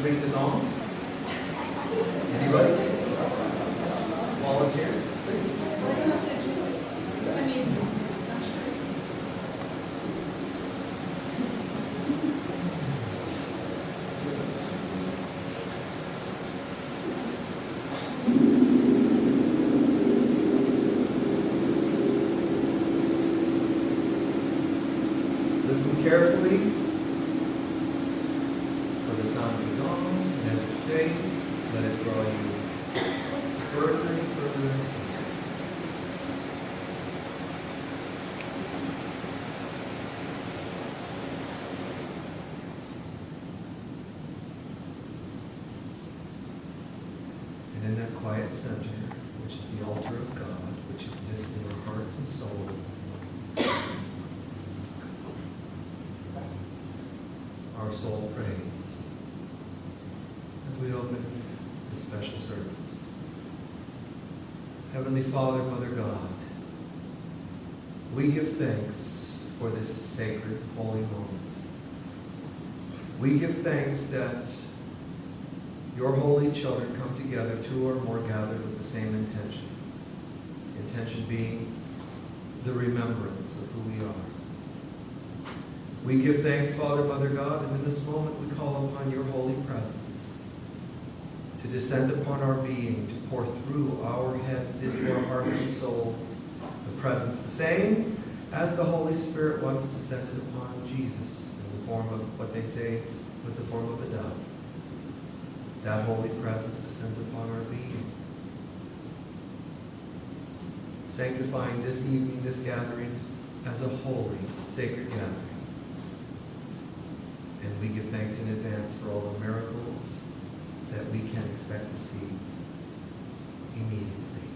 ring the gong? Anybody? Volunteers, please. Listen carefully for the sound of the gong, and as it fades, let it draw you further and further inside. And in that quiet center, which is the altar of God, which exists in our hearts and souls, our soul prays as we open this special service. Heavenly Father, Mother God, we give thanks for this sacred, holy moment. We give thanks that your holy children come together, two or more gathered with the same intention. Intention being the remembrance of who we are. We give thanks, Father, Mother God, and in this moment we call upon your holy presence to descend upon our being, to pour through our heads into our hearts and souls the presence the same as the Holy Spirit once descended upon Jesus in the form of what they say was the form of a dove. That holy presence descends upon our being, sanctifying this evening, this gathering, as a holy, sacred gathering. And we give thanks in advance for all the miracles that we can expect to see immediately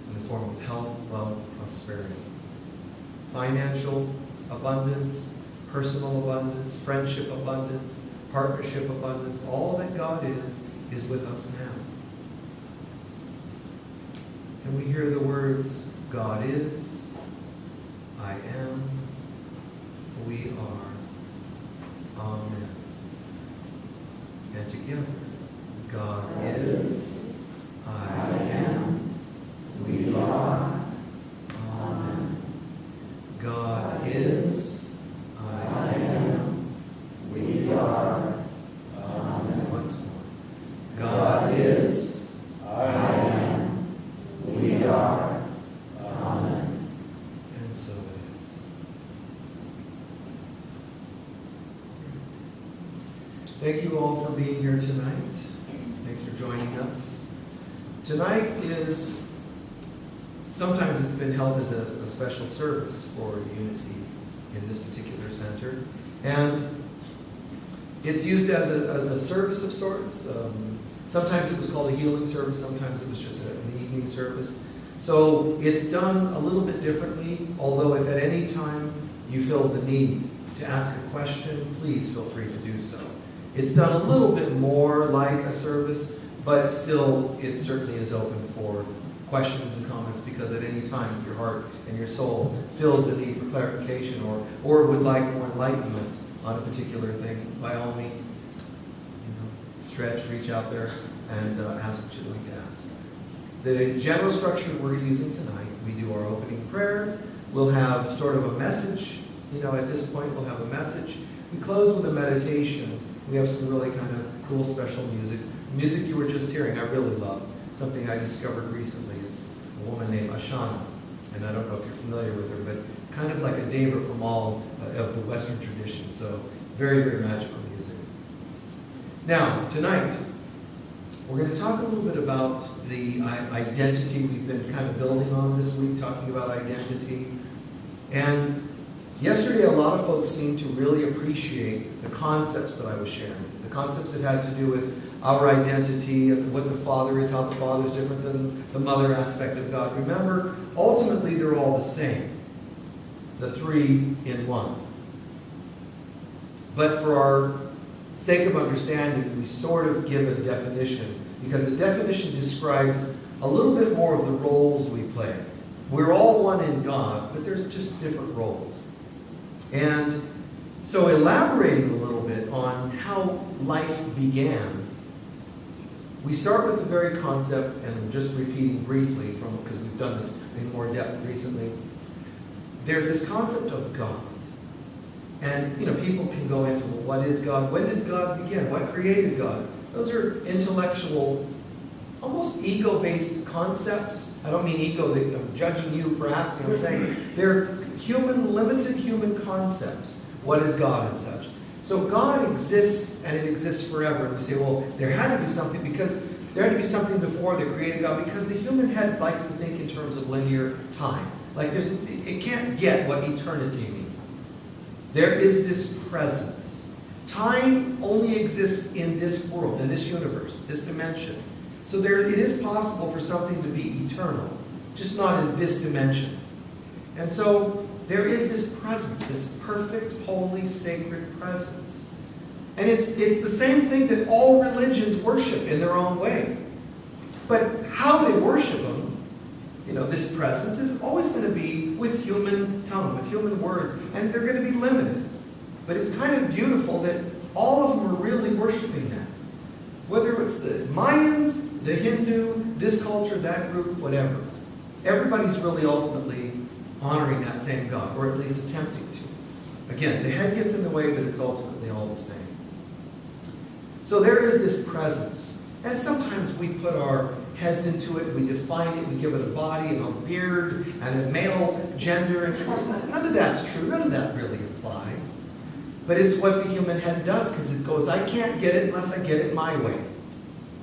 in the form of health, love, prosperity, financial abundance, personal abundance, friendship abundance, partnership abundance. All that God is with us now. And we hear the words, God is, I am, we are. Amen. And together, God is, I am, we are. Amen. God is, I am, we are. Amen. Once more. God is, I am, we are. Amen. And so it is. Thank you all for being here tonight. Thanks for joining us. Tonight is, sometimes it's been held as a special service for unity in this particular center. And it's used as a service of sorts. Sometimes it was called a healing service, sometimes it was just an evening service. So it's done a little bit differently, although if at any time you feel the need to ask a question, please feel free to do so. It's done a little bit more like a service, but still it certainly is open for questions and comments, because at any time if your heart and your soul feels the need for clarification or would like more enlightenment on a particular thing, by all means, stretch, reach out there and ask what you'd like to ask. The general structure we're using tonight, we do our opening prayer. We'll have sort of a message. At this point we'll have a message. We close with a meditation. We have some really kind of cool special music. Music you were just hearing, I really love. Something I discovered recently. It's a woman named Ashana. And I don't know if you're familiar with her, but kind of like a Deva Kamal of the Western tradition. So very, very magical music. Now, tonight, we're going to talk a little bit about the identity we've been kind of building on this week, talking about identity. And yesterday, a lot of folks seemed to really appreciate the concepts that I was sharing. The concepts that had to do with our identity, what the Father is, how the Father is different than the mother aspect of God. Remember, ultimately they're all the same. The three in one. But for our sake of understanding, we sort of give a definition, because the definition describes a little bit more of the roles we play. We're all one in God, but there's just different roles. And so elaborating a little bit, bit on how life began, we start with the very concept, and I'm just repeating briefly because we've done this in more depth recently. There's this concept of God. And, people can go into, well, what is God? When did God begin? What created God? Those are intellectual, almost ego-based concepts. I don't mean ego that I'm judging you for asking. I'm saying they're limited human concepts. What is God and such? So God exists, and it exists forever. And we say, well, there had to be something before that created God, because the human head likes to think in terms of linear time. Like it can't get what eternity means. There is this presence. Time only exists in this world, in this universe, this dimension. So it is possible for something to be eternal, just not in this dimension. And so there is this presence, this perfect, holy, sacred presence. And it's the same thing that all religions worship in their own way. But how they worship them, this presence is always going to be with human tongue, with human words, and they're going to be limited. But it's kind of beautiful that all of them are really worshiping that. Whether it's the Mayans, the Hindu, this culture, that group, whatever. Everybody's really ultimately honoring that same God, or at least attempting to. Again, the head gets in the way, but it's ultimately all the same. So there is this presence. And sometimes we put our heads into it, we define it, we give it a body and a beard and a male gender. And none of that's true. None of that really applies. But it's what the human head does, because it goes, I can't get it unless I get it my way.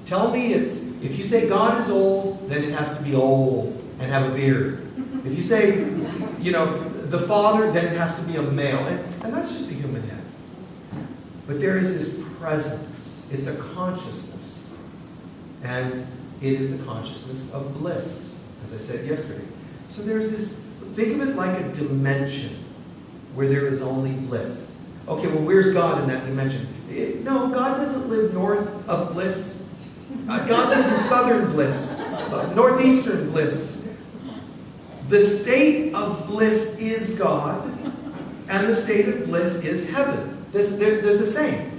Tell me if you say God is old, then it has to be old and have a beard. If you say, the Father, then it has to be a male. And that's just the human head. But there is this presence. It's a consciousness. And it is the consciousness of bliss, as I said yesterday. So there's this, think of it like a dimension where there is only bliss. Okay, well, where's God in that dimension? No, God doesn't live north of bliss. God lives in southern bliss, northeastern bliss. The state of bliss is God, and the state of bliss is heaven. They're the same.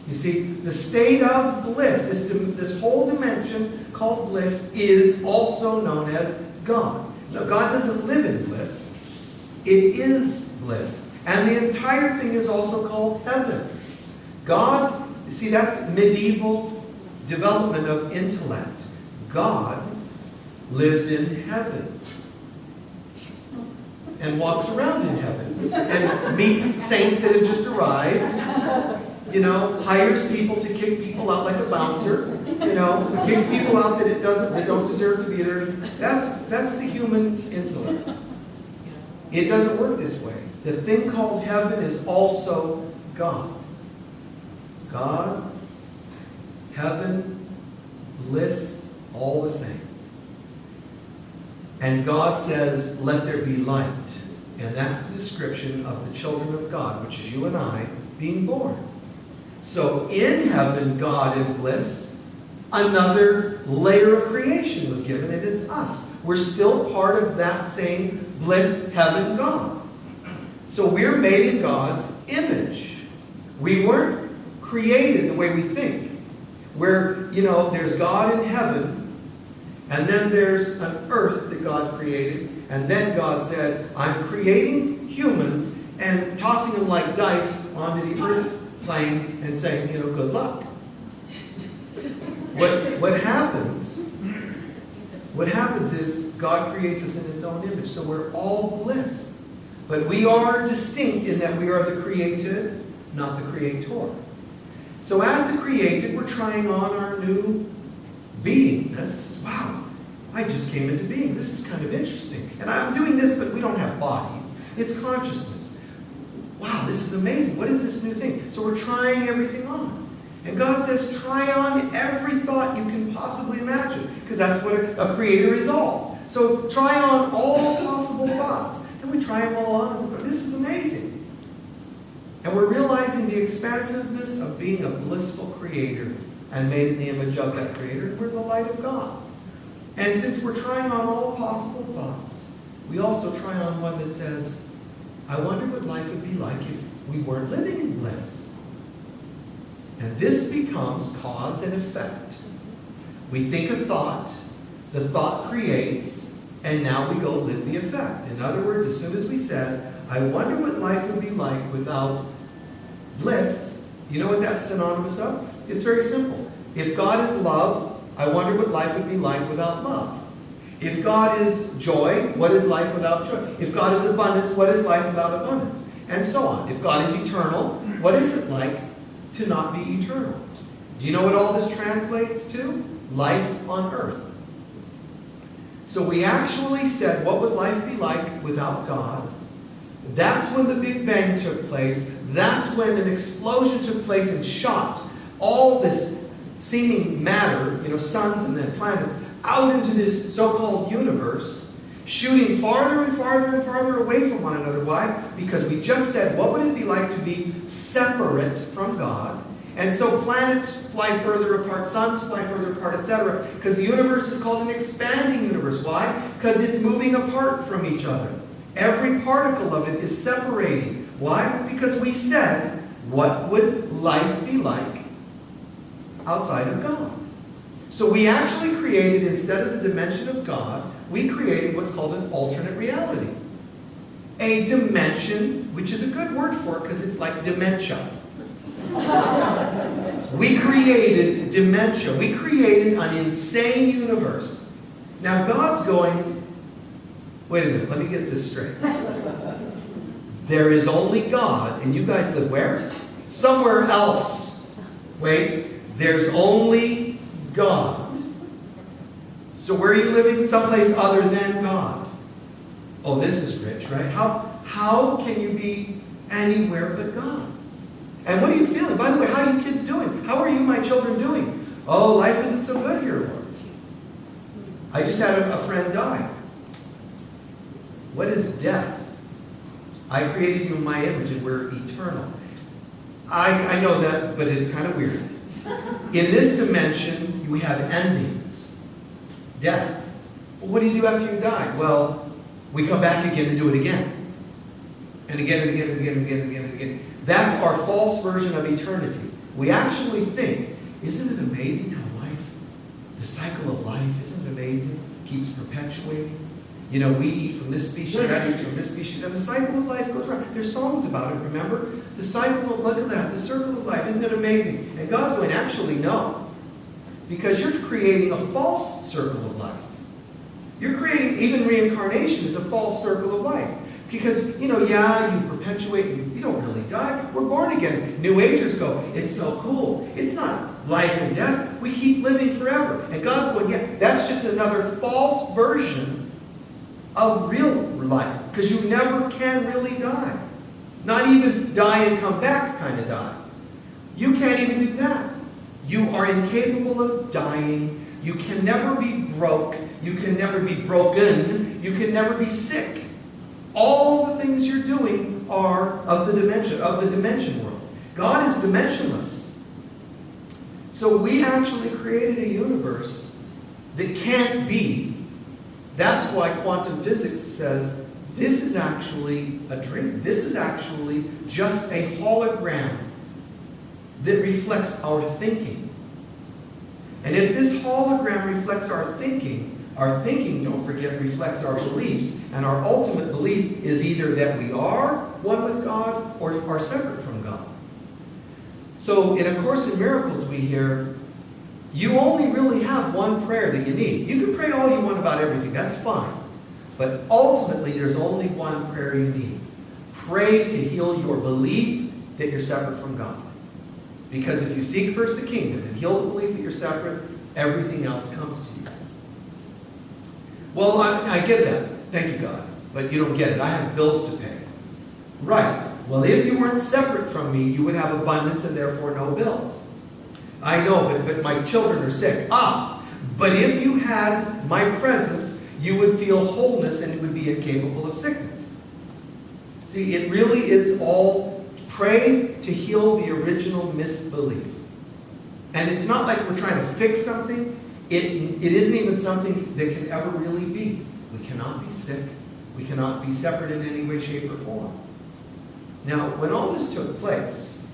You see, the state of bliss, this whole dimension called bliss, is also known as God. Now, God doesn't live in bliss. It is bliss. And the entire thing is also called heaven. God, you see, that's medieval development of intellect. God lives in heaven and walks around in heaven and meets saints that have just arrived. Hires people to kick people out like a bouncer. Kicks people out that don't deserve to be there. That's the human intellect. It doesn't work this way. The thing called heaven is also God. God, heaven, bliss, all the same. And God says, let there be light. And that's the description of the children of God, which is you and I, being born. So in heaven, God in bliss, another layer of creation was given, and it's us. We're still part of that same bliss heaven God. So we're made in God's image. We weren't created the way we think. Where, there's God in heaven, and then there's an earth that God created, and then God said, I'm creating humans and tossing them like dice onto the earth plane and saying, good luck. What happens is God creates us in His own image, so we're all bliss. But we are distinct in that we are the created, not the creator. So as the created, we're trying on our new beingness. Wow, I just came into being. This is kind of interesting. And I'm doing this, but we don't have bodies. It's consciousness. Wow, this is amazing. What is this new thing? So we're trying everything on. And God says, try on every thought you can possibly imagine, because that's what a creator is all. So try on all possible thoughts. And we try them all on. And this is amazing. And we're realizing the expansiveness of being a blissful creator and made in the image of that creator. And we're the light of God. And since we're trying on all possible thoughts, we also try on one that says, I wonder what life would be like if we weren't living in bliss. And this becomes cause and effect. We think a thought, the thought creates, and now we go live the effect. In other words, as soon as we said, I wonder what life would be like without bliss, you know what that's synonymous of? It's very simple. If God is love, I wonder what life would be like without love. If God is joy, what is life without joy? If God is abundance, what is life without abundance? And so on. If God is eternal, what is it like to not be eternal? Do you know what all this translates to? Life on earth. So we actually said, what would life be like without God? That's when the Big Bang took place. That's when an explosion took place and shot all this seeming matter, suns and then planets, out into this so-called universe, shooting farther and farther and farther away from one another. Why? Because we just said, what would it be like to be separate from God? And so planets fly further apart, suns fly further apart, etc. Because the universe is called an expanding universe. Why? Because it's moving apart from each other. Every particle of it is separating. Why? Because we said, what would life be like outside of God? So we actually created, instead of the dimension of God, we created what's called an alternate reality. A dimension, which is a good word for it because it's like dementia. We created dementia. We created an insane universe. Now God's going, wait a minute, let me get this straight. There is only God, and you guys live where? Somewhere else. Wait, there's only God. So where are you living? Someplace other than God. Oh, this is rich, right? How can you be anywhere but God? And what are you feeling? By the way, how are you kids doing? How are you, my children, doing? Oh, life isn't so good here, Lord. I just had a friend die. What is death? I created you in my image and we're eternal. I know that, but it's kind of weird. In this dimension, we have endings. Death. Well, what do you do after you die? Well, we come back again and do it again. And again and again and again and again and again and again. That's our false version of eternity. We actually think, isn't it amazing how life, the cycle of life, isn't it amazing? Keeps perpetuating. We eat from this species, that eats from this species, and the cycle of life goes around. There's songs about it, remember? The cycle of, look at that, the circle of life, isn't it amazing? And God's going, actually, no. Because you're creating a false circle of life. You're creating, even reincarnation is a false circle of life. Because, you perpetuate, you don't really die. We're born again. New Agers go, it's so cool. It's not life and death. We keep living forever. And God's going, yeah, that's just another false version of real life. Because you never can really die. Not even die and come back kind of die. You can't even do that. You are incapable of dying. You can never be broke. You can never be broken. You can never be sick. All the things you're doing are of the dimension world. God is dimensionless. So we actually created a universe that can't be. That's why quantum physics says this is actually a dream. This is actually just a hologram that reflects our thinking. And if this hologram reflects our thinking, don't forget, reflects our beliefs. And our ultimate belief is either that we are one with God or are separate from God. So in A Course in Miracles we hear, you only really have one prayer that you need. You can pray all you want about everything. That's fine. But ultimately there's only one prayer you need. Pray to heal your belief that you're separate from God. Because if you seek first the kingdom and heal the belief that you're separate, everything else comes to you. Well, I get that. Thank you, God. But you don't get it. I have bills to pay. Right. Well, if you weren't separate from me, you would have abundance and therefore no bills. I know, but my children are sick. But if you had my presence, you would feel wholeness and it would be incapable of sickness. See, it really is all pray to heal the original misbelief. And it's not like we're trying to fix something. It isn't even something that can ever really be. We cannot be sick. We cannot be separate in any way, shape, or form. Now, when all this took place,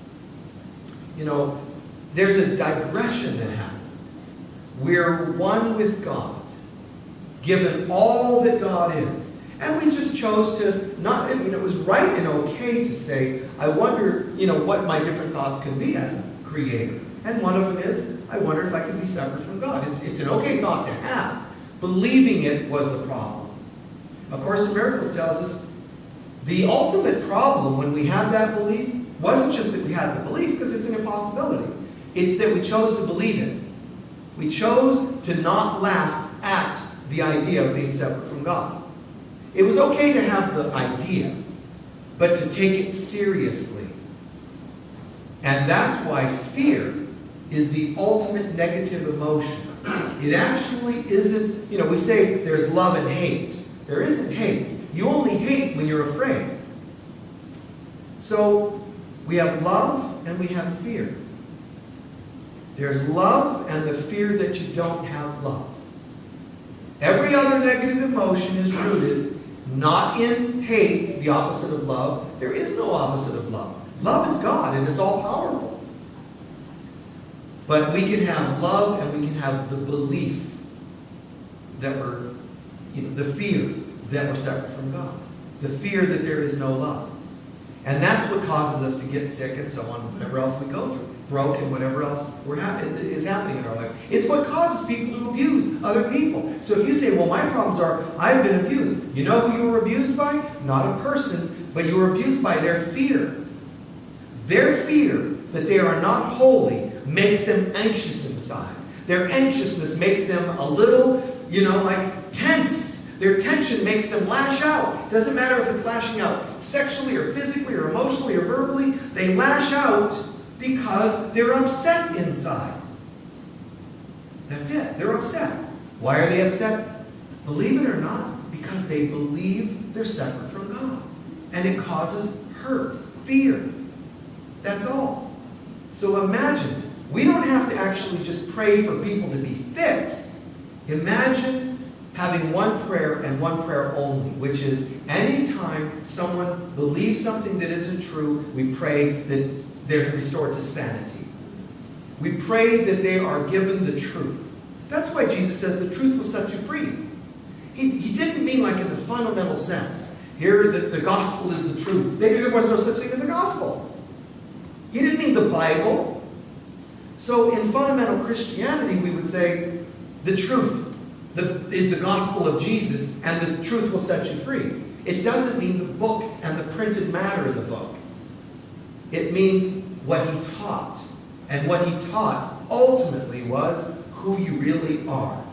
there's a digression that happened. We're one with God, given all that God is. And we just chose to not, it was right and okay to say, I wonder, what my different thoughts can be as a creator. And one of them is, I wonder if I can be separate from God. It's an okay thought to have. Believing it was the problem. Of course, the Miracles tells us the ultimate problem when we have that belief wasn't just that we had the belief, because it's an impossibility. It's that we chose to believe it. We chose to not laugh at the idea of being separate from God. It was okay to have the idea, but to take it seriously. And that's why fear is the ultimate negative emotion. It actually isn't, we say there's love and hate. There isn't hate. You only hate when you're afraid. So we have love and we have fear. There's love and the fear that you don't have love. Every other negative emotion is rooted not in hate, the opposite of love. There is no opposite of love. Love is God, and it's all powerful. But we can have love and we can have the belief that we're, the fear that we're separate from God. The fear that there is no love. And that's what causes us to get sick and so on, whatever else we go through. Broken, whatever else is happening in our life. It's what causes people to abuse other people. So if you say, well, my problems are, I've been abused. You know who you were abused by? Not a person, but you were abused by their fear. Their fear that they are not holy makes them anxious inside. Their anxiousness makes them a little, tense. Their tension makes them lash out. Doesn't matter if it's lashing out sexually or physically or emotionally or verbally. They lash out because they're upset inside. That's it. They're upset. Why are they upset? Believe it or not, because they believe they're separate from God. And it causes hurt, fear. That's all. So imagine, we don't have to actually just pray for people to be fixed. Imagine having one prayer and one prayer only, which is anytime someone believes something that isn't true, we pray that they're restored to sanity. We pray that they are given the truth. That's why Jesus says the truth will set you free. He didn't mean like in the fundamental sense. Here, the gospel is the truth. There was no such thing as a gospel. He didn't mean the Bible. So in fundamental Christianity, we would say the truth is the gospel of Jesus, and the truth will set you free. It doesn't mean the book and the printed matter of the book. It means what he taught. And what he taught ultimately was who you really are.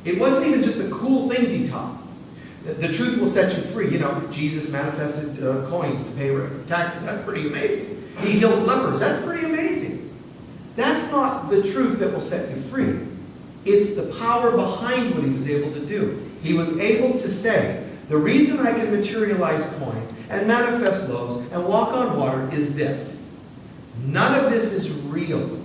It wasn't even just the cool things he taught. The truth will set you free. Jesus manifested coins to pay taxes. That's pretty amazing. He healed lepers. That's pretty amazing. That's not the truth that will set you free. It's the power behind what he was able to do. He was able to say, the reason I can materialize coins and manifest loaves and walk on water is this. None of this is real.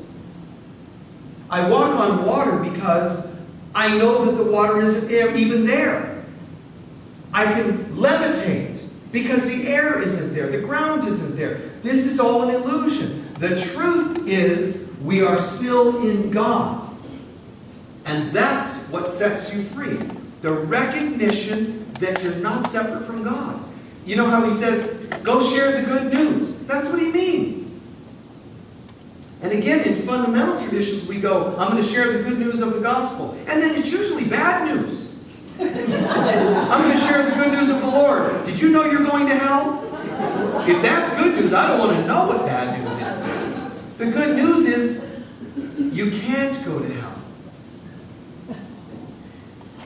I walk on water because I know that the water isn't even there. I can levitate because the air isn't there. The ground isn't there. This is all an illusion. The truth is we are still in God. And that's what sets you free. The recognition that you're not separate from God. You know how he says, go share the good news. That's what he means. And again, in fundamental traditions, we go, I'm going to share the good news of the gospel. And then it's usually bad news. I'm going to share the good news of the Lord. Did you know you're going to hell? If that's good news, I don't want to know what bad news is. The good news is you can't go to hell.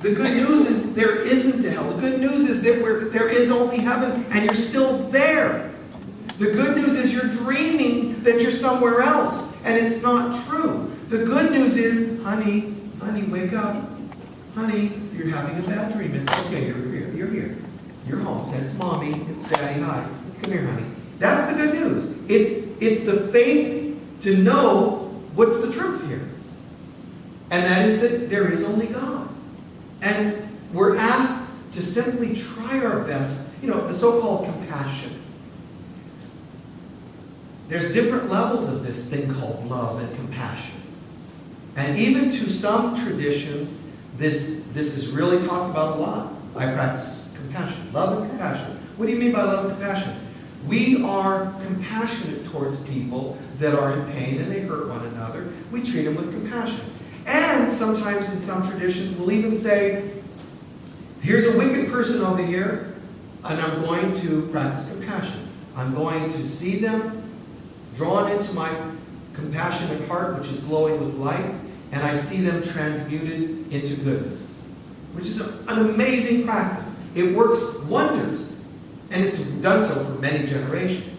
The good news is there isn't a hell. The good news is that there is only heaven, and you're still there. The good news is you're dreaming that you're somewhere else, and it's not true. The good news is, honey, wake up. Honey, you're having a bad dream. It's okay, you're here. You're home. It's mommy, it's daddy, hi. Come here, honey. That's the good news. It's the faith to know what's the truth here. And that is that there is only God. And we're asked to simply try our best, the so-called compassion. there's different levels of this thing called love and compassion. And even to some traditions, this is really talked about a lot. I practice compassion, love and compassion. What do you mean by love and compassion? We are compassionate towards people that are in pain and they hurt one another. We treat them with compassion. And sometimes in some traditions, we'll even say, here's a wicked person over here, and I'm going to practice compassion. I'm going to see them drawn into my compassionate heart, which is glowing with light, and I see them transmuted into goodness, which is an amazing practice. It works wonders, and it's done so for many generations.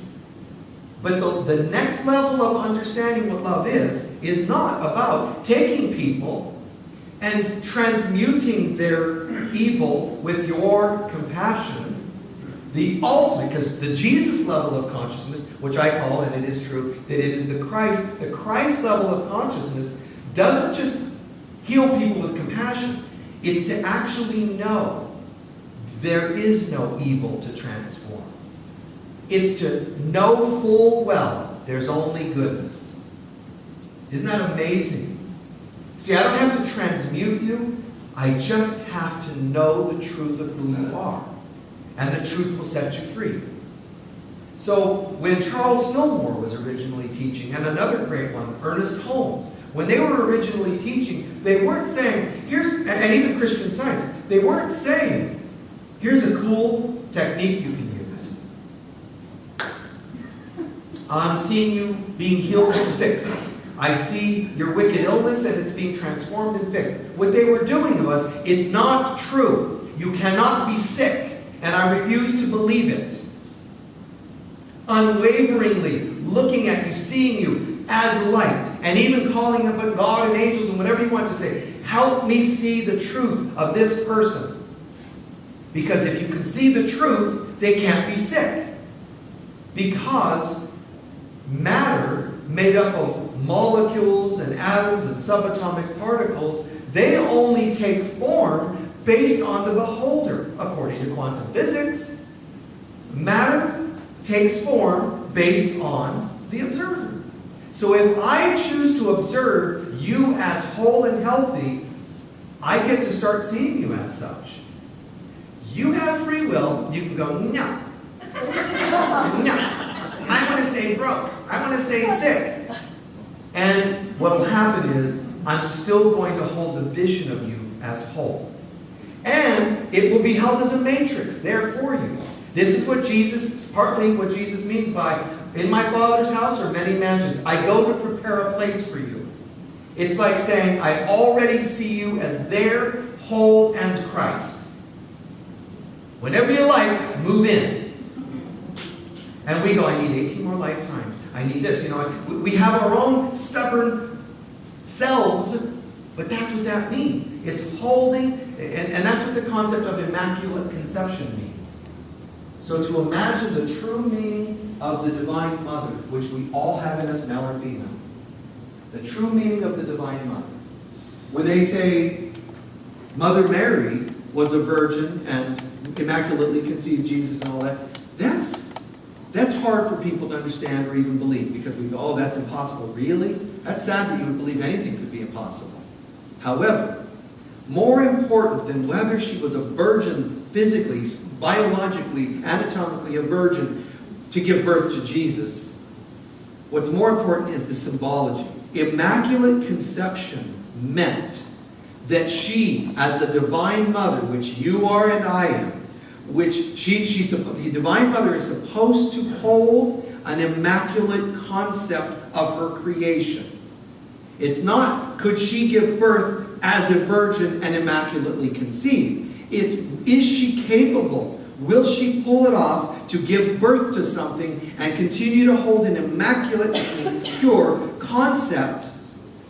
But the next level of understanding what love is not about taking people and transmuting their evil with your compassion. The ultimate, because the Jesus level of consciousness, which I call, and it is true, that it is the Christ level of consciousness doesn't just heal people with compassion. It's to actually know there is no evil to transform. It's to know full well there's only goodness. Isn't that amazing? See, I don't have to transmute you. I just have to know the truth of who you are. And the truth will set you free. So when Charles Fillmore was originally teaching, and another great one, Ernest Holmes, when they were originally teaching, they weren't saying, and even Christian Science, they weren't saying, here's a cool technique you can use. I'm seeing you being healed and fixed. I see your wicked illness and it's being transformed and fixed. What they were doing was, it's not true. You cannot be sick. And I refuse to believe it. Unwaveringly looking at you, seeing you as light, and even calling upon God and angels and whatever you want to say. Help me see the truth of this person. Because if you can see the truth, they can't be sick. Because matter, made up of molecules and atoms and subatomic particles, they only take form based on the beholder. According to quantum physics, matter takes form based on the observer. So if I choose to observe you as whole and healthy, I get to start seeing you as such. You have free will. You can go, no. No. I want to stay broke. I want to stay sick. And what will happen is, I'm still going to hold the vision of you as whole. And it will be held as a matrix there for you. This is what partly what Jesus means by, in my Father's house are many mansions. I go to prepare a place for you. It's like saying, I already see you as there, whole, and Christ. Whenever you like, move in. And we go, I need 18 more lifetimes. I need this. We have our own stubborn selves, but that's what that means. It's holding, and that's what the concept of immaculate conception means. So to imagine the true meaning of the Divine Mother, which we all have in us, male or female. The true meaning of the Divine Mother. When they say Mother Mary was a virgin and immaculately conceived Jesus and all that, that's hard for people to understand or even believe, because we go, oh, that's impossible. Really? That's sad that you would believe anything could be impossible. However, more important than whether she was a virgin physically, biologically, anatomically a virgin to give birth to Jesus, what's more important is the symbology. Immaculate conception meant that she, as the Divine Mother, which you are and I am, which the Divine Mother is supposed to hold an immaculate concept of her creation. It's not, could she give birth as a virgin and immaculately conceived? It's, is she capable? Will she pull it off to give birth to something and continue to hold an immaculate, pure concept,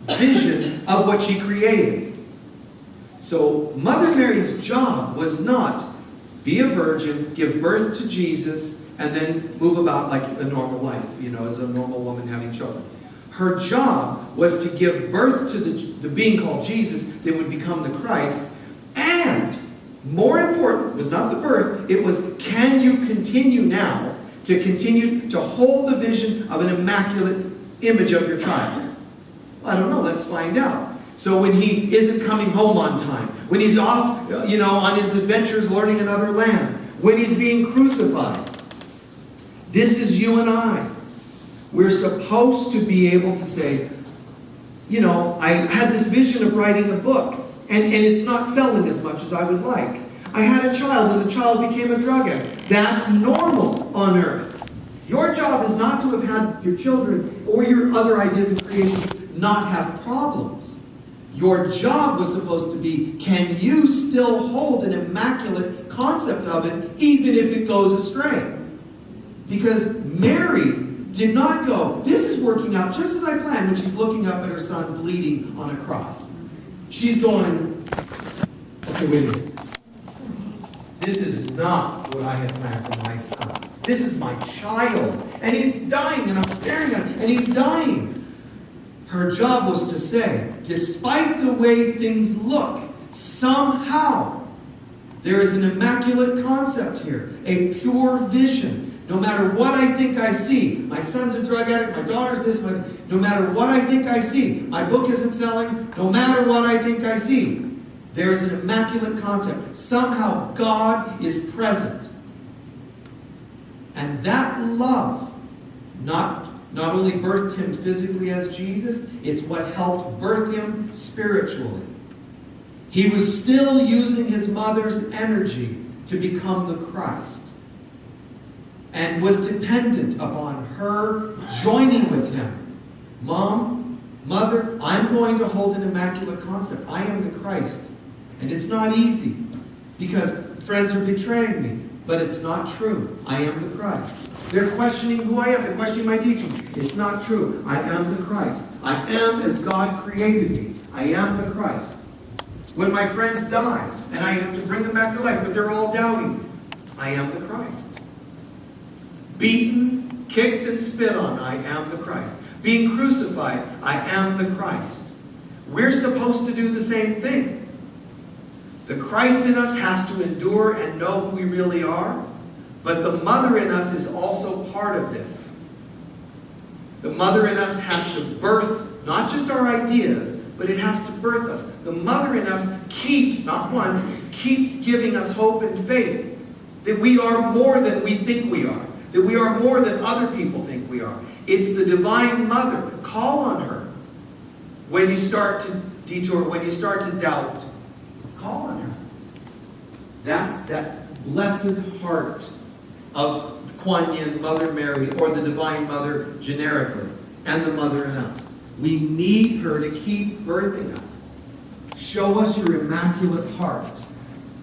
vision of what she created? So Mother Mary's job was not be a virgin, give birth to Jesus, and then move about like a normal life, as a normal woman having children. Her job was to give birth to the being called Jesus that would become the Christ. And more important was not the birth, it was, can you continue now to continue to hold the vision of an immaculate image of your child? Well, I don't know. Let's find out. So when he isn't coming home on time, when he's off, on his adventures learning in other lands, when he's being crucified, this is you and I. We're supposed to be able to say, I had this vision of writing a book, and it's not selling as much as I would like. I had a child, and the child became a drug addict. That's normal on earth. Your job is not to have had your children or your other ideas and creations not have problems. Your job was supposed to be, can you still hold an immaculate concept of it, even if it goes astray? Because Mary did not go, this is working out just as I planned, when she's looking up at her son bleeding on a cross. She's going, okay, wait a minute. This is not what I had planned for my son. This is my child. And he's dying, and I'm staring at him, and he's dying. Her job was to say, despite the way things look, somehow there is an immaculate concept here, a pure vision. No matter what I think I see, my son's a drug addict, my daughter's this, no matter what I think I see, my book isn't selling, no matter what I think I see, there is an immaculate concept. Somehow God is present. And that love not only birthed him physically as Jesus, it's what helped birth him spiritually. He was still using his mother's energy to become the Christ, and was dependent upon her joining with him. Mom, mother, I'm going to hold an immaculate concept. I am the Christ. And it's not easy, because friends are betraying me. But it's not true. I am the Christ. They're questioning who I am. They're questioning my teaching. It's not true. I am the Christ. I am as God created me. I am the Christ. When my friends die, and I have to bring them back to life, but they're all doubting, I am the Christ. Beaten, kicked, and spit on, I am the Christ. Being crucified, I am the Christ. We're supposed to do the same thing. The Christ in us has to endure and know who we really are, but the mother in us is also part of this. The mother in us has to birth not just our ideas, but it has to birth us. The mother in us keeps, not once, keeps giving us hope and faith that we are more than we think we are, that we are more than other people think we are. It's the divine mother. Call on her when you start to detour, when you start to doubt. Call on her. That's that blessed heart of Kuan Yin, Mother Mary, or the Divine Mother generically, and the mother in us. We need her to keep birthing us. Show us your immaculate heart.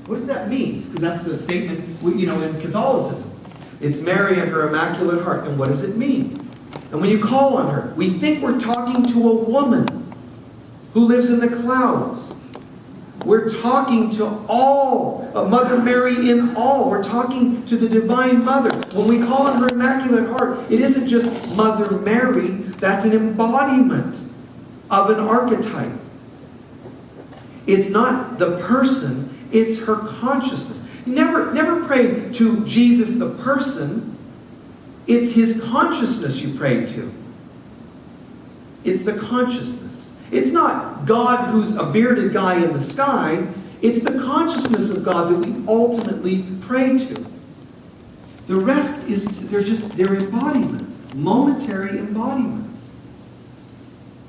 What does that mean? Because that's the statement, in Catholicism. It's Mary and her immaculate heart. And what does it mean? And when you call on her, we think we're talking to a woman who lives in the clouds. We're talking to all, Mother Mary in all. We're talking to the Divine Mother. When we call on her Immaculate Heart, it isn't just Mother Mary. That's an embodiment of an archetype. It's not the person, it's her consciousness. Never pray to Jesus the person. It's his consciousness you pray to. It's the consciousness. It's not God who's a bearded guy in the sky. It's the consciousness of God that we ultimately pray to. The rest is, they're embodiments, momentary embodiments.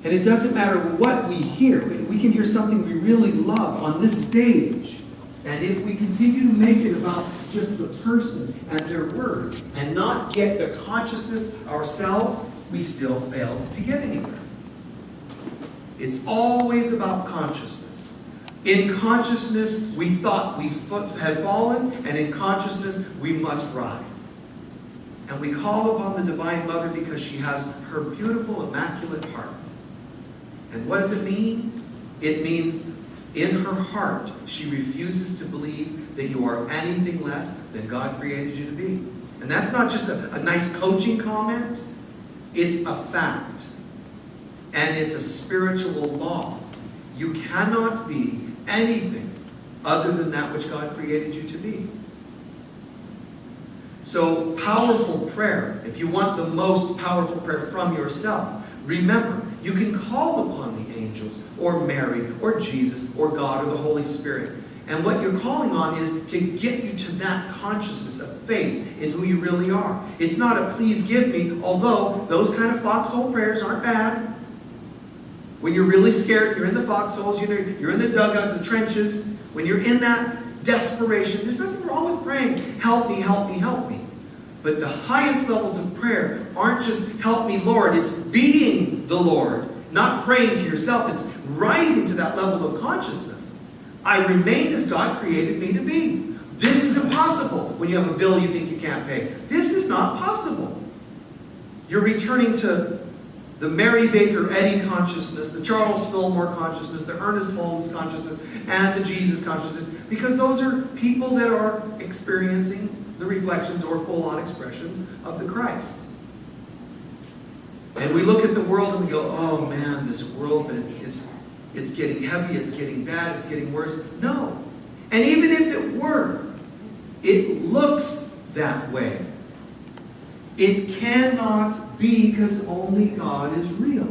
And it doesn't matter what we hear. We can hear something we really love on this stage. And if we continue to make it about just the person and their words and not get the consciousness ourselves, we still fail to get anywhere. It's always about consciousness. In consciousness, we thought we had fallen, and in consciousness, we must rise. And we call upon the Divine Mother because she has her beautiful, immaculate heart. And what does it mean? It means in her heart, she refuses to believe that you are anything less than God created you to be. And that's not just a nice coaching comment. It's a fact. And it's a spiritual law. You cannot be anything other than that which God created you to be. So, powerful prayer, if you want the most powerful prayer from yourself, remember, you can call upon the angels, or Mary, or Jesus, or God, or the Holy Spirit. And what you're calling on is to get you to that consciousness of faith in who you really are. It's not a please give me, although those kind of foxhole prayers aren't bad. When you're really scared, you're in the foxholes, you're in the dugout, the trenches. When you're in that desperation, there's nothing wrong with praying, help me, help me, help me. But the highest levels of prayer aren't just help me, Lord. It's being the Lord, not praying to yourself. It's rising to that level of consciousness. I remain as God created me to be. This is impossible when you have a bill you think you can't pay. This is not possible. You're returning to the Mary Baker Eddy consciousness, the Charles Fillmore consciousness, the Ernest Holmes consciousness, and the Jesus consciousness, because those are people that are experiencing the reflections or full-on expressions of the Christ. And we look at the world and we go, oh man, this world, but it's getting heavy, it's getting bad, it's getting worse. No. And even if it were, it looks that way. It cannot be, because only God is real.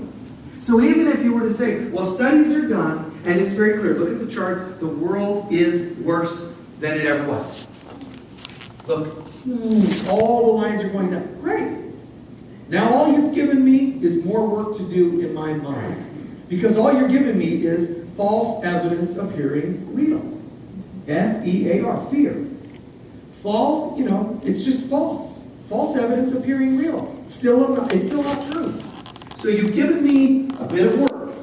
So even if you were to say, well, studies are done, and it's very clear, look at the charts, the world is worse than it ever was. Look, all the lines are going down. Great. Now all you've given me is more work to do in my mind. Because all you're giving me is false evidence appearing real. F-E-A-R, fear. False, it's just false. False evidence appearing real. It's still not true. So you've given me a bit of work.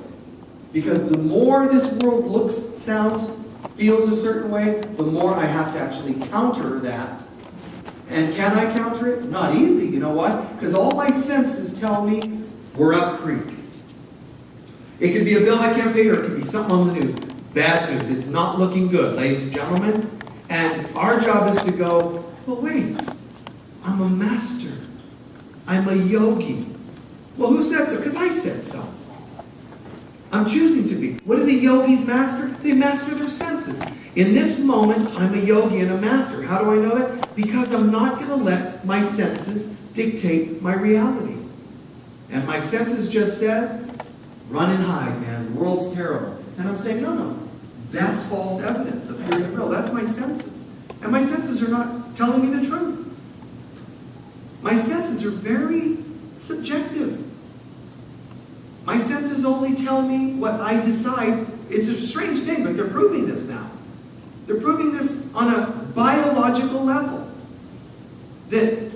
Because the more this world looks, sounds, feels a certain way, the more I have to actually counter that. And can I counter it? Not easy. You know what? Because all my senses tell me we're up creek. It could be a bill I can't pay, or it could be something on the news. Bad news. It's not looking good, ladies and gentlemen. And our job is to go, well, wait. I'm a master. I'm a yogi. Well, who said so? Because I said so. I'm choosing to be. What do the yogis master? They master their senses. In this moment, I'm a yogi and a master. How do I know that? Because I'm not going to let my senses dictate my reality. And my senses just said, run and hide, man. The world's terrible. And I'm saying, no. That's false evidence appearing real. That's my senses. And my senses are not telling me the truth. My senses are very subjective. My senses only tell me what I decide. It's a strange thing, but they're proving this now. They're proving this on a biological level. That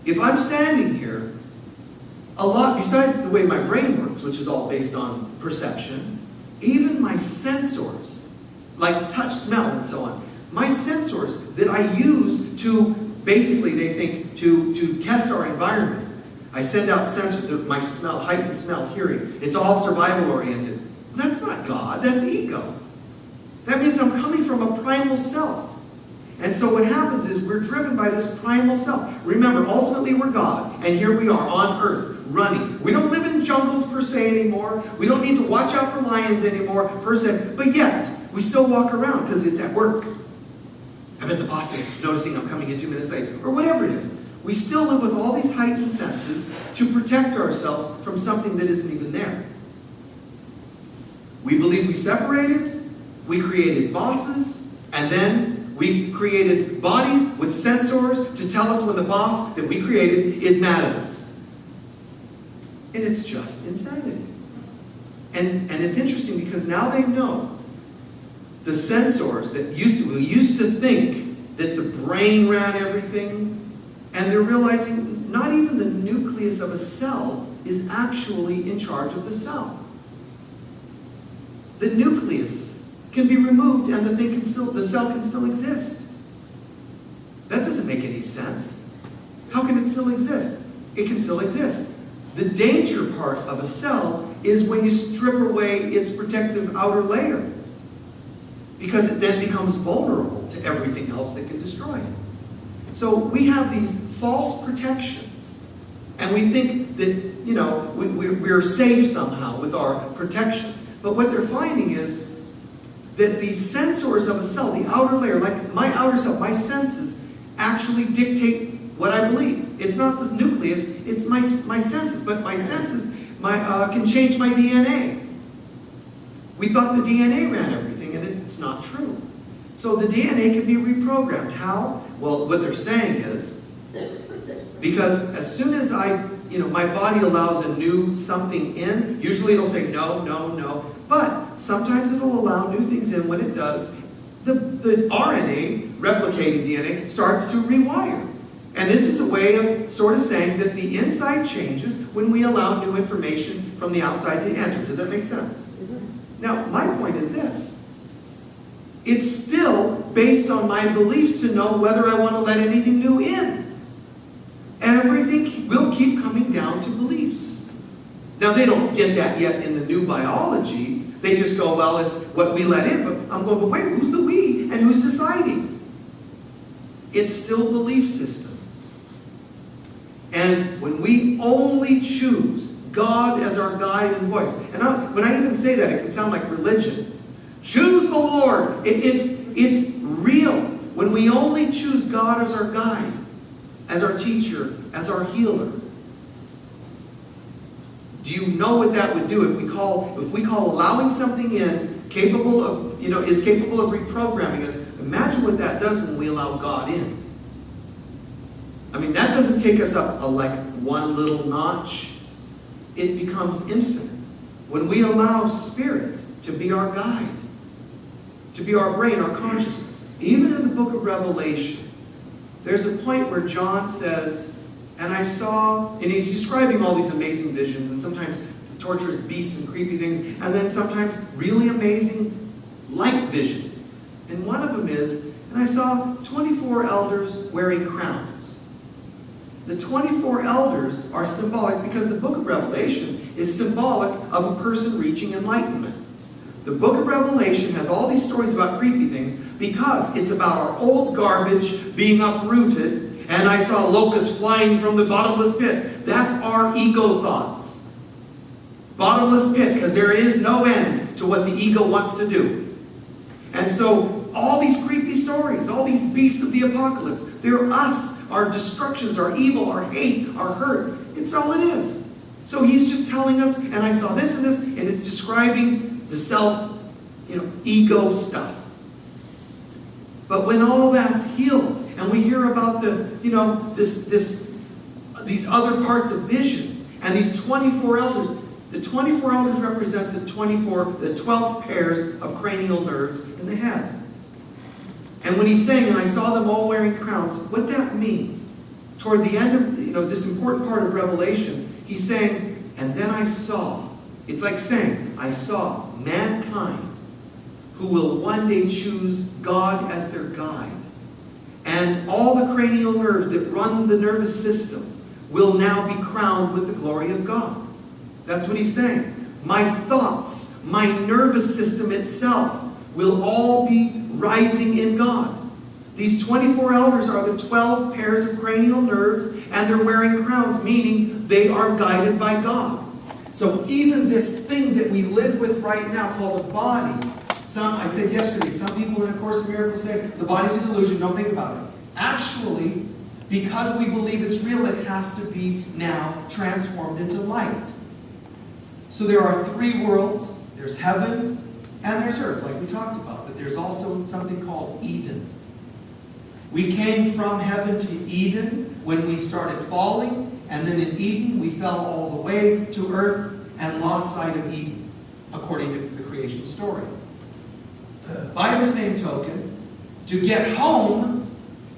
if I'm standing here, a lot, besides the way my brain works, which is all based on perception, even my sensors, like touch, smell, and so on, my sensors that I use to, basically they think, to test our environment. I send out sensors, my smell, heightened smell, hearing. It's all survival oriented. That's not God, that's ego. That means I'm coming from a primal self. And so what happens is we're driven by this primal self. Remember, ultimately we're God, and here we are on earth, running. We don't live in jungles per se anymore. We don't need to watch out for lions anymore per se. But yet, we still walk around because it's at work. I bet the boss is noticing I'm coming in 2 minutes late, or whatever it is. We still live with all these heightened senses to protect ourselves from something that isn't even there. We believe we separated, we created bosses, and then we created bodies with sensors to tell us when the boss that we created is mad at us. And it's just insanity. And it's interesting because now they know the sensors that we used to think that the brain ran everything, and they're realizing not even the nucleus of a cell is actually in charge of the cell. The nucleus can be removed and the cell can still exist. That doesn't make any sense. How can it still exist? It can still exist. The danger part of a cell is when you strip away its protective outer layer, because it then becomes vulnerable to everything else that can destroy it. So we have these false protections, and we think that, we're safe somehow with our protection. But what they're finding is that the sensors of a cell, the outer layer, like my outer self, my senses, actually dictate what I believe. It's not the nucleus, it's my senses. But my senses can change my DNA. We thought the DNA ran everything, and it's not true. So the DNA can be reprogrammed. How? Well, what they're saying is, because as soon as my body allows a new something in, usually it'll say no, no, no. But sometimes it'll allow new things in. When it does, the RNA, replicating DNA, starts to rewire. And this is a way of sort of saying that the inside changes when we allow new information from the outside to enter. Does that make sense? Now, my point is this. It's still based on my beliefs to know whether I want to let anything new in. Everything will keep coming down to beliefs. Now, they don't get that yet in the new biologies. They just go, well, it's what we let in. But I'm going, but wait, who's the we and who's deciding? It's still belief systems. And when we only choose God as our guide and voice, and when I even say that, it can sound like religion. Choose the Lord. It's real. When we only choose God as our guide, as our teacher, as our healer. Do you know what that would do if we call allowing something in capable of, is capable of reprogramming us? Imagine what that does when we allow God in. I mean, that doesn't take us up like one little notch. It becomes infinite. When we allow Spirit to be our guide, to be our brain, our consciousness. Even in the book of Revelation, there's a point where John says, and I saw, and he's describing all these amazing visions, and sometimes torturous beasts and creepy things, and then sometimes really amazing light visions. And one of them is, and I saw 24 elders wearing crowns. The 24 elders are symbolic because the book of Revelation is symbolic of a person reaching enlightenment. The book of Revelation has all these stories about creepy things because it's about our old garbage being uprooted, and I saw locusts flying from the bottomless pit. That's our ego thoughts. Bottomless pit, because there is no end to what the ego wants to do. And so all these creepy stories, all these beasts of the apocalypse, they're us, our destructions, our evil, our hate, our hurt. It's all it is. So he's just telling us, and I saw this and this, and it's describing the self, ego stuff. But when all that's healed, and we hear about these other parts of visions, and these 24 elders, the 24 elders represent the 12 pairs of cranial nerves in the head. And when he's saying, and I saw them all wearing crowns, what that means, toward the end of this important part of Revelation, he's saying, and then I saw, it's like saying, I saw mankind who will one day choose God as their guide. And all the cranial nerves that run the nervous system will now be crowned with the glory of God. That's what he's saying. My thoughts, my nervous system itself will all be rising in God. These 24 elders are the 12 pairs of cranial nerves, and they're wearing crowns, meaning they are guided by God. So even this thing that we live with right now called the body, I said yesterday, some people in A Course in Miracles say the body's an illusion, don't think about it. Actually, because we believe it's real, it has to be now transformed into light. So there are three worlds. There's heaven and there's earth, like we talked about. But there's also something called Eden. We came from heaven to Eden when we started falling. And then in Eden, we fell all the way to earth and lost sight of Eden, according to the creation story. By the same token, to get home,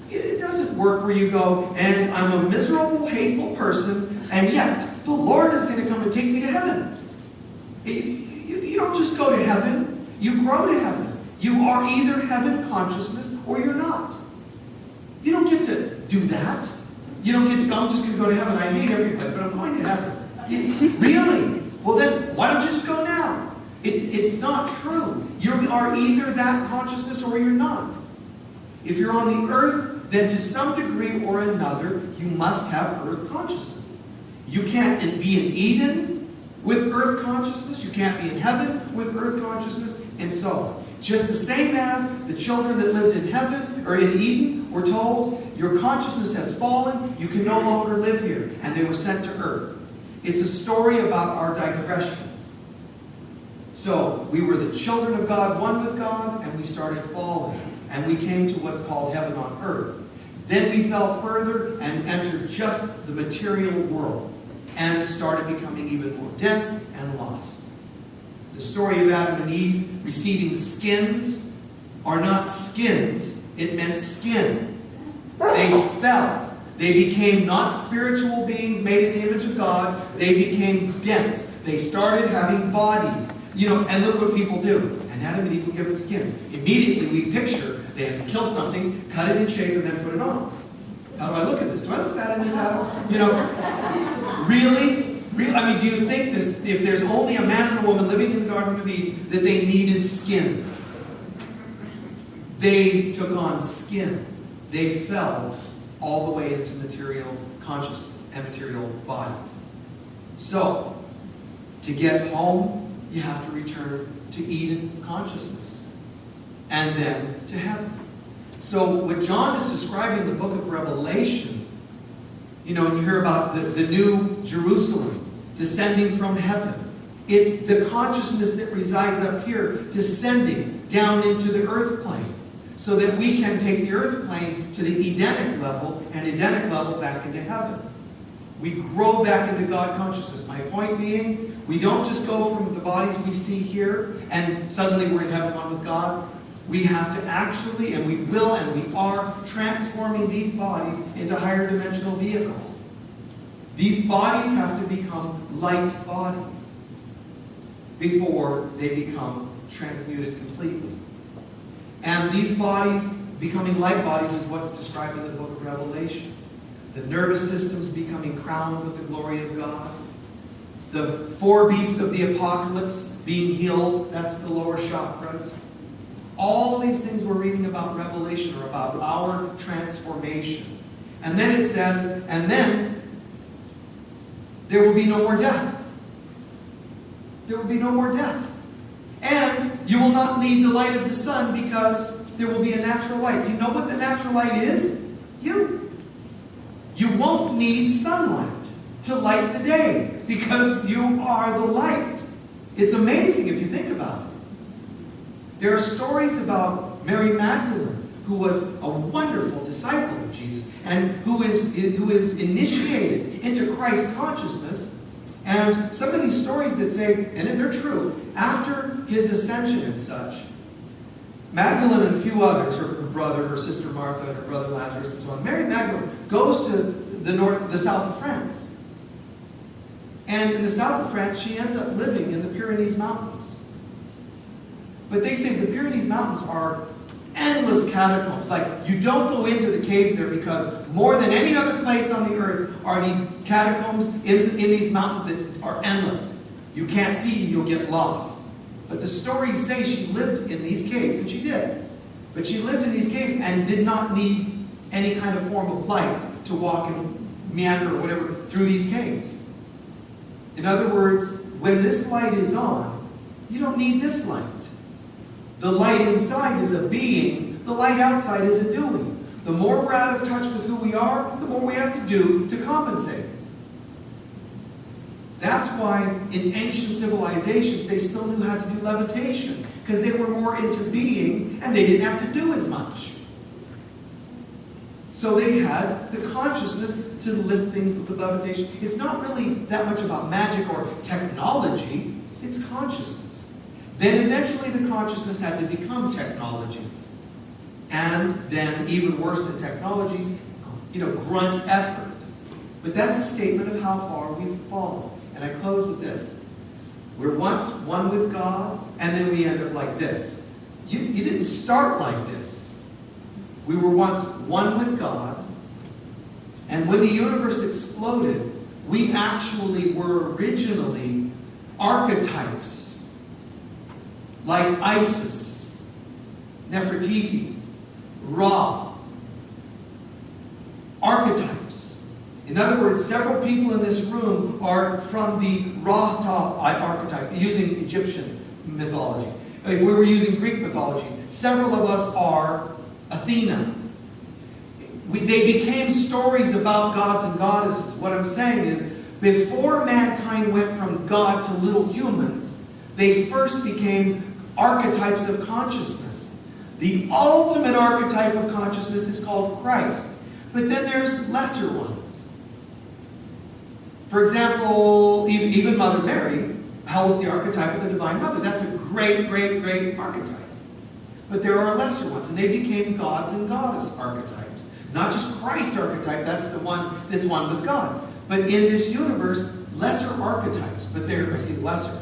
it doesn't work where you go, and I'm a miserable, hateful person, and yet the Lord is going to come and take me to heaven. You don't just go to heaven, you grow to heaven. You are either heaven consciousness or you're not. You don't get to do that. You don't get to go, I'm just going to go to heaven. I hate everybody, but I'm going to heaven. Really? Well then, why don't you just go now? It's not true. You are either that consciousness or you're not. If you're on the earth, then to some degree or another, you must have earth consciousness. You can't be in Eden with earth consciousness. You can't be in heaven with earth consciousness, and so on. Just the same as the children that lived in heaven, or in Eden, were told, your consciousness has fallen, you can no longer live here. And they were sent to earth. It's a story about our digression. So, we were the children of God, one with God, and we started falling. And we came to what's called heaven on earth. Then we fell further and entered just the material world and started becoming even more dense and lost. The story of Adam and Eve receiving skins are not skins. It meant skin. They fell. They became not spiritual beings made in the image of God. They became dense. They started having bodies. And look what people do. And Adam and Eve were given skins. Immediately we picture they had to kill something, cut it in shape, and then put it on. How do I look at this? Do I look fat in this hat? Really? Do you think this, if there's only a man and a woman living in the Garden of Eden, that they needed skins? They took on skin. They fell all the way into material consciousness and material bodies. So, to get home, you have to return to Eden consciousness. And then to heaven. So, what John is describing in the book of Revelation, and you hear about the new Jerusalem descending from heaven. It's the consciousness that resides up here descending down into the earth plane so that we can take the earth plane to the Edenic level and Edenic level back into heaven. We grow back into God consciousness. My point being, we don't just go from the bodies we see here and suddenly we're in heaven one with God. We have to actually, and we will, and we are transforming these bodies into higher dimensional vehicles. These bodies have to become light bodies before they become transmuted completely. And these bodies becoming light bodies is what's described in the book of Revelation. The nervous system's becoming crowned with the glory of God. The 4 beasts of the apocalypse being healed, that's the lower chakras. All these things we're reading about Revelation are about our transformation. And then it says, and then there will be no more death. There will be no more death. And you will not need the light of the sun because there will be a natural light. Do you know what the natural light is? You. You won't need sunlight to light the day because you are the light. It's amazing if you think about it. There are stories about Mary Magdalene, who was a wonderful disciple of Jesus and who is initiated into Christ consciousness. And some of these stories that say, and they're true, after his ascension and such, Magdalene and a few others, her brother, her sister Martha, and her brother Lazarus, and so on, Mary Magdalene goes to the south of France. And in the south of France, she ends up living in the Pyrenees Mountains. But they say the Pyrenees Mountains are endless catacombs. Like, you don't go into the caves there because more than any other place on the earth are these catacombs in these mountains that are endless. You can't see, you'll get lost. But the stories say she lived in these caves, and she did. But she lived in these caves and did not need any kind of form of light to walk and meander or whatever through these caves. In other words, when this light is on, you don't need this light. The light inside is a being, the light outside is a doing. The more we're out of touch with who we are, the more we have to do to compensate. That's why in ancient civilizations they still knew how to do levitation, because they were more into being and they didn't have to do as much. So they had the consciousness to lift things with levitation. It's not really that much about magic or technology, it's consciousness. Then eventually the consciousness had to become technologies. And then, even worse than technologies, grunt effort. But that's a statement of how far we've fallen. And I close with this. We're once one with God, and then we end up like this. You didn't start like this. We were once one with God, and when the universe exploded, we actually were originally archetypes, like Isis, Nefertiti, Ra. Archetypes. In other words, several people in this room are from the Ra archetype, using Egyptian mythology. If we were using Greek mythologies, several of us are Athena. They became stories about gods and goddesses. What I'm saying is, before mankind went from God to little humans, they first became archetypes of consciousness. The ultimate archetype of consciousness is called Christ. But then there's lesser ones. For example, even Mother Mary holds the archetype of the Divine Mother. That's a great, great, great archetype. But there are lesser ones, and they became gods and goddess archetypes. Not just Christ archetype, that's the one that's one with God. But in this universe, lesser archetypes, but they're, I see, lesser.